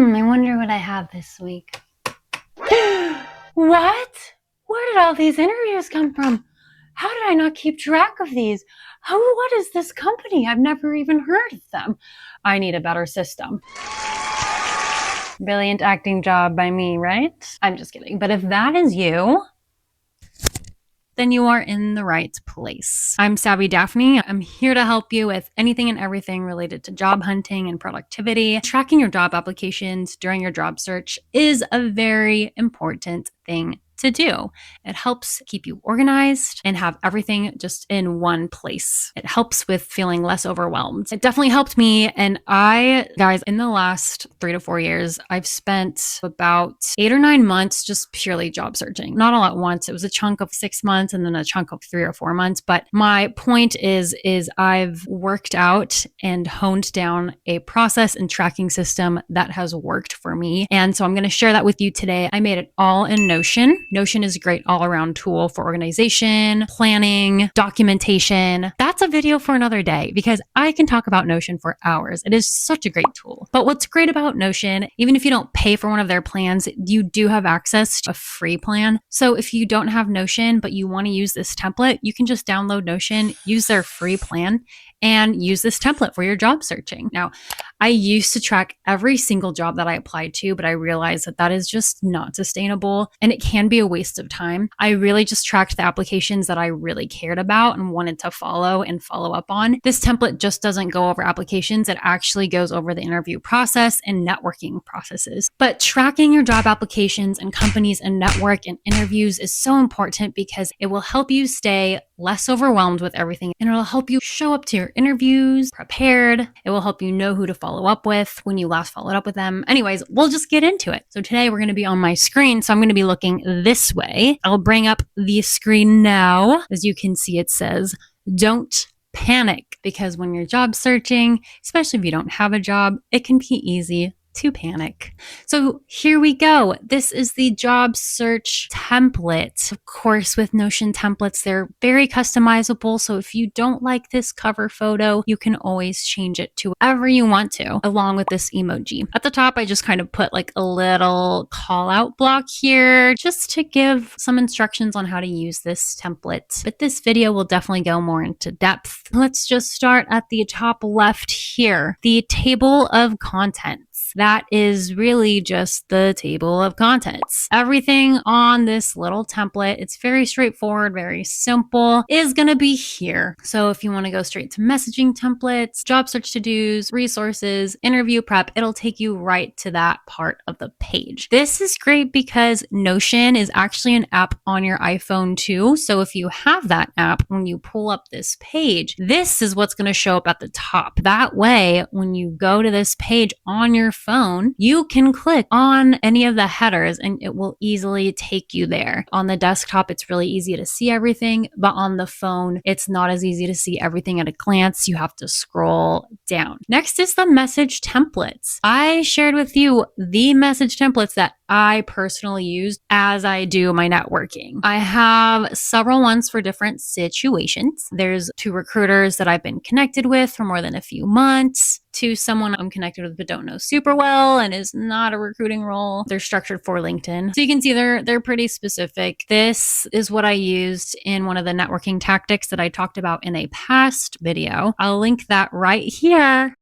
I wonder what I have this week. What? Where did all these interviews come from? How did I not keep track of these? What is this company? I've never even heard of them. I need a better system. Brilliant acting job by me, right? I'm just kidding. But if that is you, then you are in the right place. I'm Savvy Daphne. I'm here to help you with anything and everything related to job hunting and productivity. Tracking your job applications during your job search is a very important thing to do. It helps keep you organized and have everything just in one place. It helps with feeling less overwhelmed. It definitely helped me. And guys, in the last 3 to 4 years, I've spent about 8 or 9 months just purely job searching. Not all at once. It was a chunk of 6 months and then a chunk of 3 or 4 months. But my point is I've worked out and honed down a process and tracking system that has worked for me. And so I'm going to share that with you today. I made it all in Notion. Notion is a great all-around tool for organization, planning, documentation. That's a video for another day because I can talk about Notion for hours. It is such a great tool. But what's great about Notion, even if you don't pay for one of their plans, you do have access to a free plan. So if you don't have Notion, but you want to use this template, you can just download Notion, use their free plan, and use this template for your job searching. Now, I used to track every single job that I applied to, but I realized that is just not sustainable and it can be a waste of time. I really just tracked the applications that I really cared about and wanted to follow up on. This template just doesn't go over applications. It actually goes over the interview process and networking processes. But tracking your job applications and companies and network and interviews is so important because it will help you stay less overwhelmed with everything and it'll help you show up to your interviews prepared. It will help you know who to follow up with when you last followed up with them. Anyways, we'll just get into it. So today we're going to be on my screen. So I'm going to be looking this way. I'll bring up the screen now. As you can see, it says, don't panic, because when you're job searching, especially if you don't have a job, it can be easy to panic. So here we go. This is the job search template. Of course, with Notion templates, they're very customizable. So if you don't like this cover photo, you can always change it to whatever you want to, along with this emoji. At the top, I just kind of put like a little call out block here just to give some instructions on how to use this template. But this video will definitely go more into depth. Let's just start at the top left here, the table of contents. That is really just the table of contents. Everything on this little template, it's very straightforward, very simple, is going to be here. So if you want to go straight to messaging templates, job search to-dos, resources, interview prep, it'll take you right to that part of the page. This is great because Notion is actually an app on your iPhone too. So if you have that app, when you pull up this page, this is what's going to show up at the top. That way, when you go to this page on your phone, you can click on any of the headers and it will easily take you there. On the desktop, it's really easy to see everything, but on the phone, it's not as easy to see everything at a glance. You have to scroll down. Next is the message templates. I shared with you the message templates that I personally use as I do my networking. I have several ones for different situations. There's 2 recruiters that I've been connected with for more than a few months, to someone I'm connected with but don't know super well and is not a recruiting role. They're structured for LinkedIn. So you can see they're pretty specific. This is what I used in one of the networking tactics that I talked about in a past video. I'll link that right here.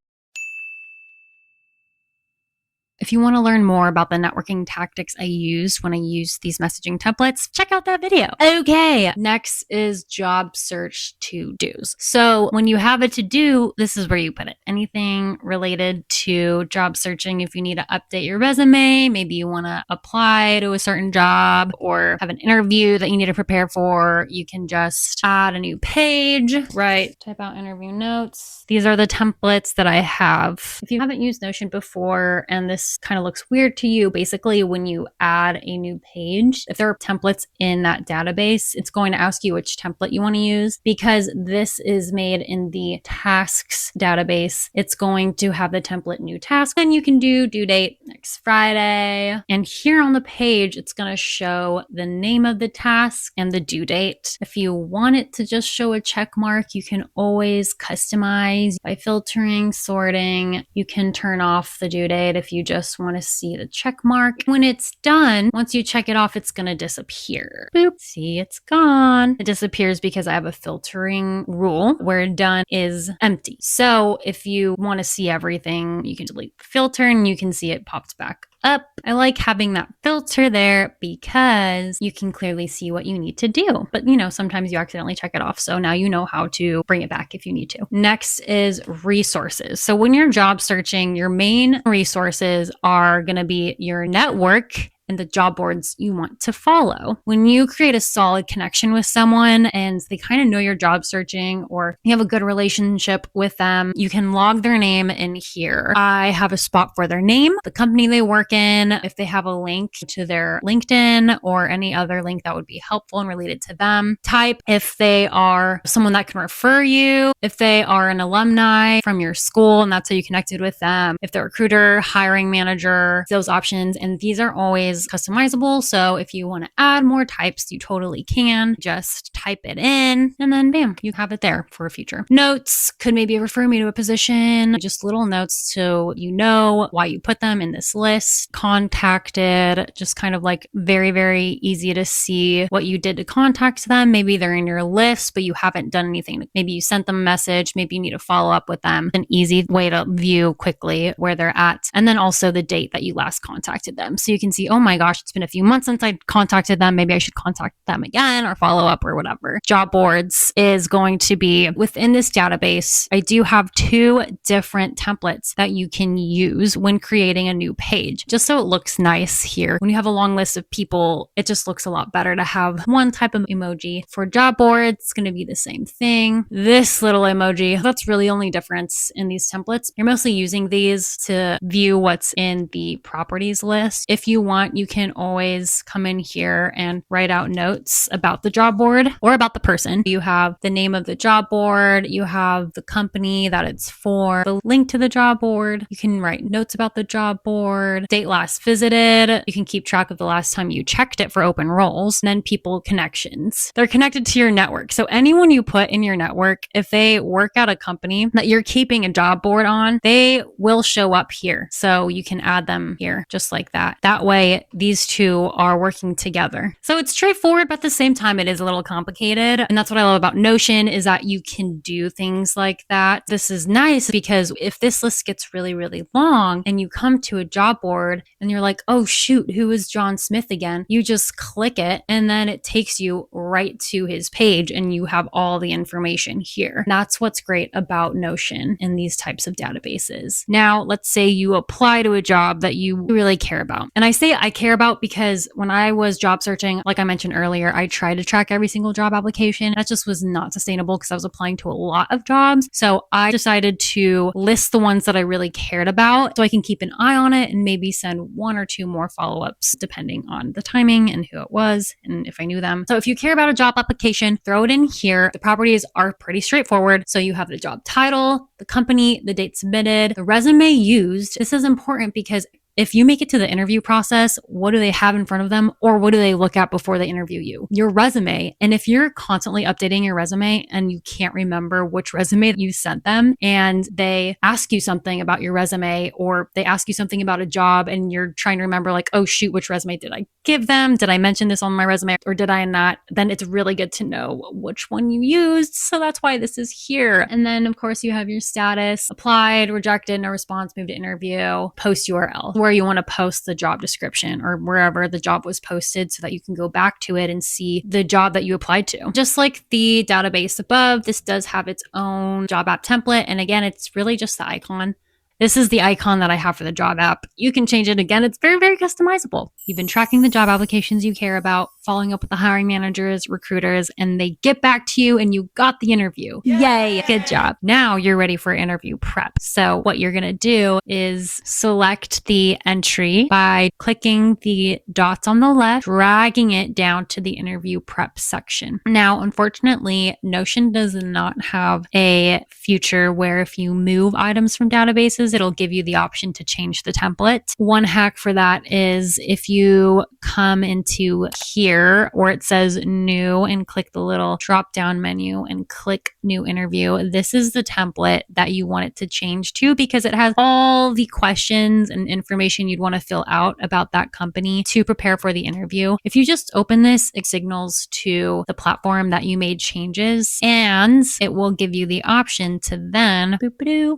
If you want to learn more about the networking tactics I used when I used these messaging templates, check out that video. Okay, next is job search to-dos. So when you have a to-do, this is where you put it. Anything related to job searching. If you need to update your resume, maybe you want to apply to a certain job or have an interview that you need to prepare for, you can just add a new page, right? Type out interview notes. These are the templates that I have. If you haven't used Notion before and this kind of looks weird to you, basically when you add a new page, if there are templates in that database, it's going to ask you which template you want to use. Because this is made in the tasks database, it's going to have the template new task, and you can do due date, next Friday. And here on the page, it's going to show the name of the task and the due date. If you want it to just show a check mark, you can always customize by filtering, sorting. You can turn off the due date if you just want to see the check mark. When it's done, once you check it off, it's going to disappear. Boop. See, it's gone. It disappears because I have a filtering rule where done is empty. So if you want to see everything, you can delete the filter and you can see it popped back up. I like having that filter there because you can clearly see what you need to do. But sometimes you accidentally check it off. So now you know how to bring it back if you need to. Next is resources. So when you're job searching, your main resources are going to be your network and the job boards you want to follow. When you create a solid connection with someone and they kind of know you're job searching or you have a good relationship with them, you can log their name in here. I have a spot for their name, the company they work in, if they have a link to their LinkedIn or any other link that would be helpful and related to them. Type if they are someone that can refer you, if they are an alumni from your school and that's how you connected with them, if they're a recruiter, hiring manager, those options. And these are always customizable. So if you want to add more types, you totally can. Just type it in and then bam, you have it there for a future. Notes could maybe refer me to a position, just little notes so you know why you put them in this list. Contacted, just kind of like very, very easy to see what you did to contact them. Maybe they're in your list, but you haven't done anything. Maybe you sent them a message. Maybe you need to follow up with them. An easy way to view quickly where they're at. And then also the date that you last contacted them. So you can see, oh my gosh, it's been a few months since I contacted them. Maybe I should contact them again or follow up or whatever. Job boards is going to be within this database. I do have 2 different templates that you can use when creating a new page, just so it looks nice here. When you have a long list of people, it just looks a lot better to have one type of emoji. For job boards, it's going to be the same thing. This little emoji, that's really the only difference in these templates. You're mostly using these to view what's in the properties list. If you want, you can always come in here and write out notes about the job board or about the person. You have the name of the job board, you have the company that it's for, the link to the job board. You can write notes about the job board, date last visited. You can keep track of the last time you checked it for open roles, and then people connections. They're connected to your network. So anyone you put in your network, if they work at a company that you're keeping a job board on, they will show up here. So you can add them here just like that. That way, these 2 are working together. So it's straightforward, but at the same time, it is a little complicated. And that's what I love about Notion is that you can do things like that. This is nice because if this list gets really, really long and you come to a job board and you're like, oh shoot, who is John Smith again? You just click it and then it takes you right to his page and you have all the information here. That's what's great about Notion in these types of databases. Now, let's say you apply to a job that you really care about. And I say I care about because when I was job searching, like I mentioned earlier, I tried to track every single job application. That just was not sustainable because I was applying to a lot of jobs. So I decided to list the ones that I really cared about so I can keep an eye on it and maybe send 1 or 2 more follow-ups depending on the timing and who it was and if I knew them. So if you care about a job application, throw it in here. The properties are pretty straightforward. So you have the job title, the company, the date submitted, the resume used. This is important because if you make it to the interview process, what do they have in front of them or what do they look at before they interview you? Your resume. And if you're constantly updating your resume and you can't remember which resume you sent them and they ask you something about your resume or they ask you something about a job and you're trying to remember like, oh shoot, which resume did I give them? Did I mention this on my resume or did I not? Then it's really good to know which one you used. So that's why this is here. And then of course you have your status, applied, rejected, no response, moved to interview, post URL, where you want to post the job description or wherever the job was posted so that you can go back to it and see the job that you applied to. Just like the database above, this does have its own job app template. And again, it's really just the icon. This is the icon that I have for the job app. You can change it again. It's very, very customizable. You've been tracking the job applications you care about, following up with the hiring managers, recruiters, and they get back to you and you got the interview. Yay, good job. Now you're ready for interview prep. So what you're going to do is select the entry by clicking the dots on the left, dragging it down to the interview prep section. Now, unfortunately, Notion does not have a feature where if you move items from databases, changes, it'll give you the option to change the template. One hack for that is if you come into here where it says new and click the little drop down menu and click new interview, this is the template that you want it to change to because it has all the questions and information you'd want to fill out about that company to prepare for the interview. If you just open this, it signals to the platform that you made changes and it will give you the option to then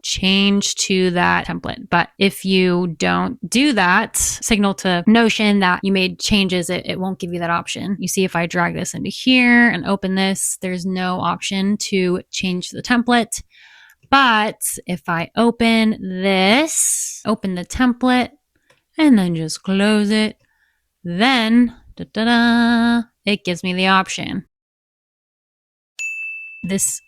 change to that template. But if you don't do that, signal to Notion that you made changes, it won't give you that option. You see, if I drag this into here and open this, there's no option to change the template. But if I open this, open the template, and then just close it, then it gives me the option. This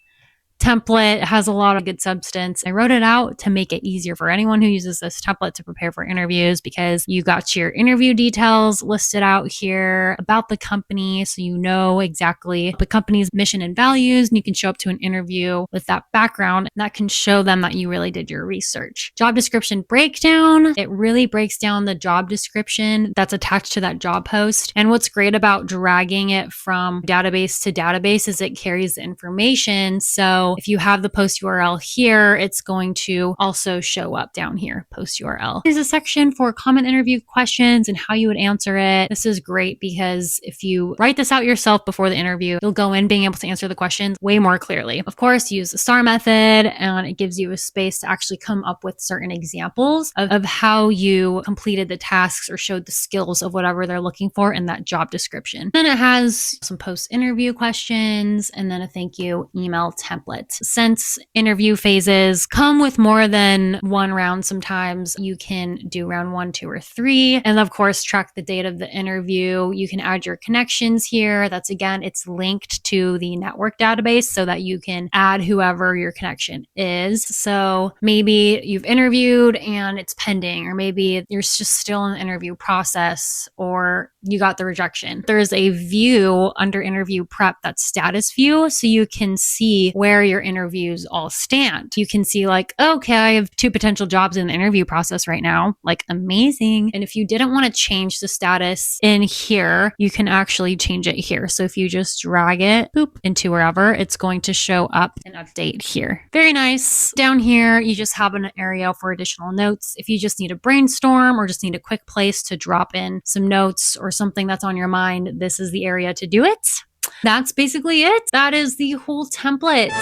template has a lot of good substance. I wrote it out to make it easier for anyone who uses this template to prepare for interviews because you got your interview details listed out here about the company so you know exactly the company's mission and values, and you can show up to an interview with that background that can show them that you really did your research. Job description breakdown. It really breaks down the job description that's attached to that job post. And what's great about dragging it from database to database is it carries the information. So if you have the post URL here, it's going to also show up down here, post URL. There's a section for common interview questions and how you would answer it. This is great because if you write this out yourself before the interview, you'll go in being able to answer the questions way more clearly. Of course, use the STAR method and it gives you a space to actually come up with certain examples of how you completed the tasks or showed the skills of whatever they're looking for in that job description. Then it has some post-interview questions and then a thank you email template. Since interview phases come with more than one round, sometimes you can do round 1, 2, or 3. And of course, track the date of the interview. You can add your connections here. That's again, it's linked to the network database so that you can add whoever your connection is. So maybe you've interviewed and it's pending, or maybe you're just still in the interview process, or you got the rejection. There's a view under interview prep that's status view. So you can see where your interviews all stand. You can see like, okay, I have 2 potential jobs in the interview process right now. Like amazing. And if you didn't want to change the status in here, you can actually change it here. So if you just drag it into wherever, it's going to show up and update here. Very nice. Down here, you just have an area for additional notes. If you just need a brainstorm or just need a quick place to drop in some notes or something that's on your mind, this is the area to do it. That's basically it. That is the whole template.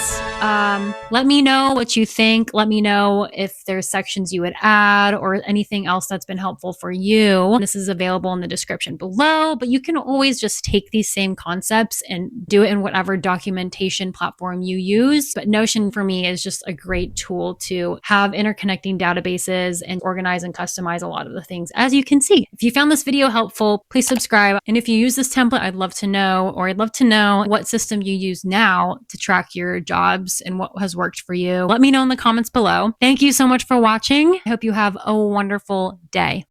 Let me know what you think. Let me know if there's sections you would add or anything else that's been helpful for you. This is available in the description below, but you can always just take these same concepts and do it in whatever documentation platform you use. But Notion for me is just a great tool to have interconnecting databases and organize and customize a lot of the things, as you can see. If you found this video helpful, please subscribe. And if you use this template, I'd love to know, or I'd love to know what system you use now to track your jobs and what has worked for you. Let me know in the comments below. Thank you so much for watching. I hope you have a wonderful day.